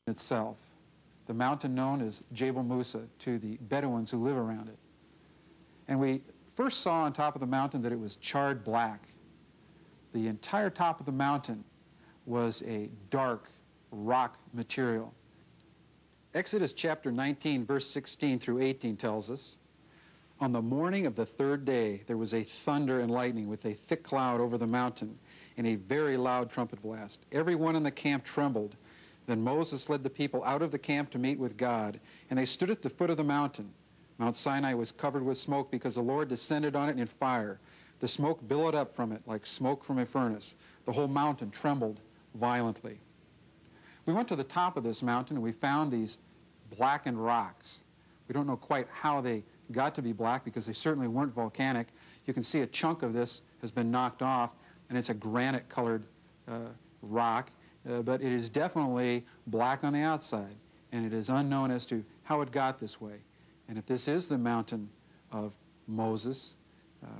itself, the mountain known as Jebel Musa to the Bedouins who live around it. And we first saw on top of the mountain that it was charred black. The entire top of the mountain was a dark rock material. Exodus chapter 19, verse 16 through 18 tells us, "On the morning of the third day there was a thunder and lightning with a thick cloud over the mountain and a very loud trumpet blast. Everyone in the camp trembled. Then Moses led the people out of the camp to meet with God, and they stood at the foot of the mountain. Mount Sinai was covered with smoke because the Lord descended on it in fire. The smoke billowed up from it like smoke from a furnace. The whole mountain trembled violently." We went to the top of this mountain and we found these blackened rocks. We don't know quite how they got to be black because they certainly weren't volcanic. You can see a chunk of this has been knocked off, and it's a granite-colored rock, but it is definitely black on the outside, and it is unknown as to how it got this way. And if this is the mountain of Moses,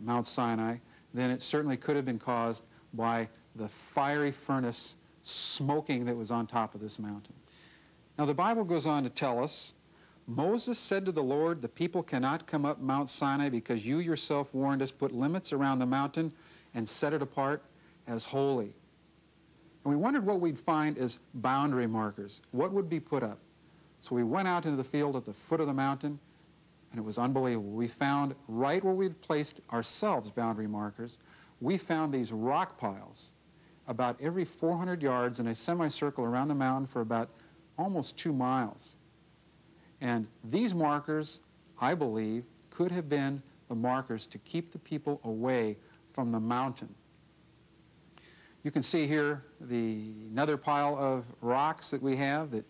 Mount Sinai, then it certainly could have been caused by the fiery furnace smoking that was on top of this mountain. Now the Bible goes on to tell us, "Moses said to the Lord, 'The people cannot come up Mount Sinai because you yourself warned us, put limits around the mountain and set it apart as holy.'" And we wondered what we'd find as boundary markers. What would be put up? So we went out into the field at the foot of the mountain, and it was unbelievable. We found right where we'd placed ourselves boundary markers, we found these rock piles about every 400 yards in a semicircle around the mountain for about almost 2 miles. And these markers, I believe, could have been the markers to keep the people away from the mountain. You can see here another pile of rocks that we have that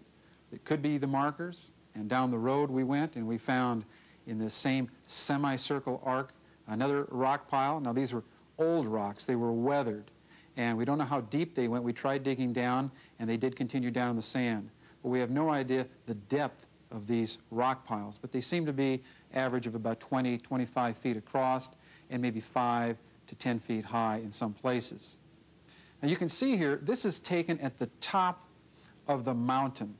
could be the markers. And down the road we went and we found in the same semicircle arc another rock pile. Now these were old rocks. They were weathered. And we don't know how deep they went. We tried digging down, and they did continue down in the sand. But we have no idea the depth of these rock piles. But they seem to be average of about 20, 25 feet across, and maybe 5 to 10 feet high in some places. Now you can see here, this is taken at the top of the mountain.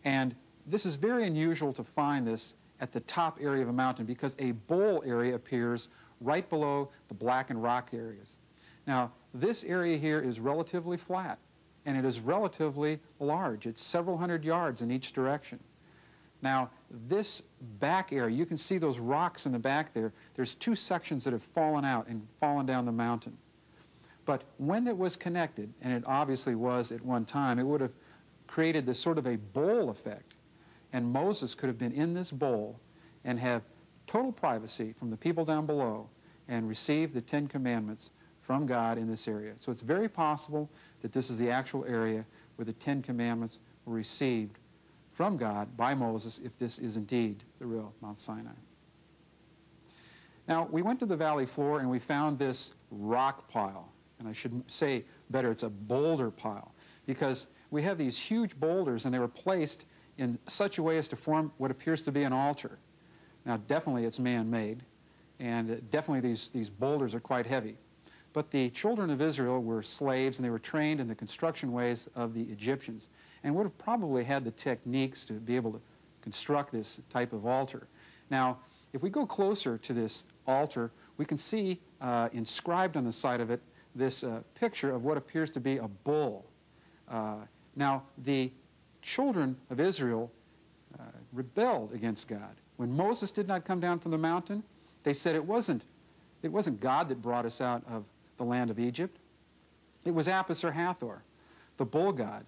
And this is very unusual to find this at the top area of a mountain because a bowl area appears right below the blackened rock areas. Now, this area here is relatively flat, and it is relatively large. It's several hundred yards in each direction. Now, this back area, you can see those rocks in the back there. There's 2 sections that have fallen out and fallen down the mountain. But when it was connected, and it obviously was at one time, it would have created this sort of a bowl effect. And Moses could have been in this bowl and have total privacy from the people down below and receive the 10 Commandments from God in this area. So it's very possible that this is the actual area where the 10 Commandments were received from God by Moses, if this is indeed the real Mount Sinai. Now, we went to the valley floor and we found this rock pile. And I should say better, it's a boulder pile, because we have these huge boulders and they were placed in such a way as to form what appears to be an altar. Now, definitely it's man-made, and definitely these boulders are quite heavy. But the children of Israel were slaves, and they were trained in the construction ways of the Egyptians, and would have probably had the techniques to be able to construct this type of altar. Now, if we go closer to this altar, we can see inscribed on the side of it this picture of what appears to be a bull. Now, the children of Israel rebelled against God. When Moses did not come down from the mountain, they said it wasn't God that brought us out of the land of Egypt. It was Apis or Hathor, the bull god.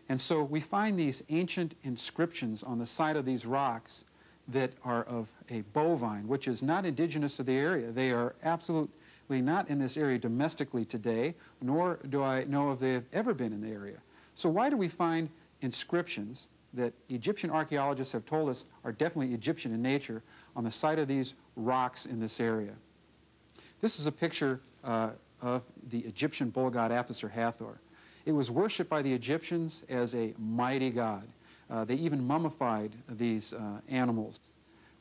And so we find these ancient inscriptions on the side of these rocks that are of a bovine, which is not indigenous to the area. They are absolutely not in this area domestically today, nor do I know if they've ever been in the area. So why do we find inscriptions that Egyptian archaeologists have told us are definitely Egyptian in nature on the side of these rocks in this area? This is a picture of the Egyptian bull god Apis or Hathor. It was worshipped by the Egyptians as a mighty god. They even mummified these animals,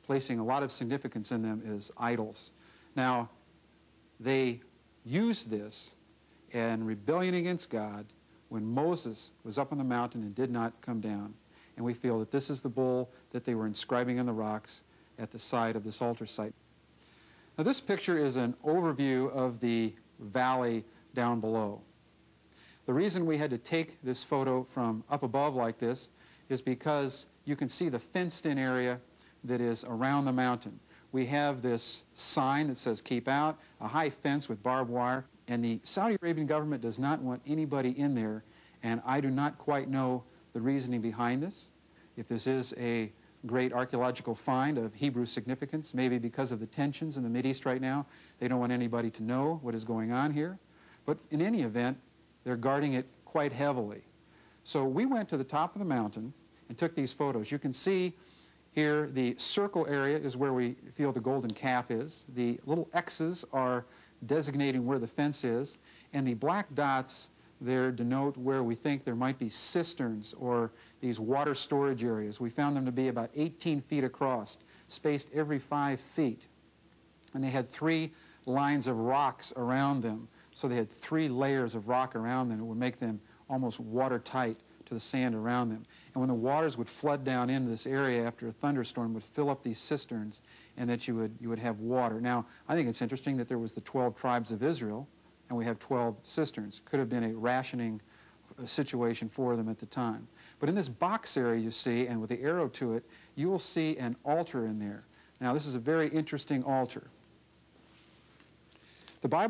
placing a lot of significance in them as idols. Now, they used this in rebellion against God when Moses was up on the mountain and did not come down. And we feel that this is the bull that they were inscribing on the rocks at the side of this altar site. Now this picture is an overview of the valley down below. The reason we had to take this photo from up above like this is because you can see the fenced-in area that is around the mountain. We have this sign that says keep out, a high fence with barbed wire, and the Saudi Arabian government does not want anybody in there, and I do not quite know the reasoning behind this. If this is a great archaeological find of Hebrew significance, maybe because of the tensions in the Mideast right now, they don't want anybody to know what is going on here. But in any event, they're guarding it quite heavily. So we went to the top of the mountain and took these photos. You can see here the circle area is where we feel the golden calf is. The little X's are designating where the fence is, and the black dots there denote where we think there might be cisterns or these water storage areas. We found them to be about 18 feet across, spaced every 5 feet. And they had 3 lines of rocks around them. So they had 3 layers of rock around them. It would make them almost watertight to the sand around them. And when the waters would flood down into this area after a thunderstorm, would fill up these cisterns, and that you would have water. Now, I think it's interesting that there was the 12 tribes of Israel, and we have 12 cisterns. Could have been a rationing situation for them at the time. But in this box area you see, and with the arrow to it, you will see an altar in there. Now, this is a very interesting altar. The Bible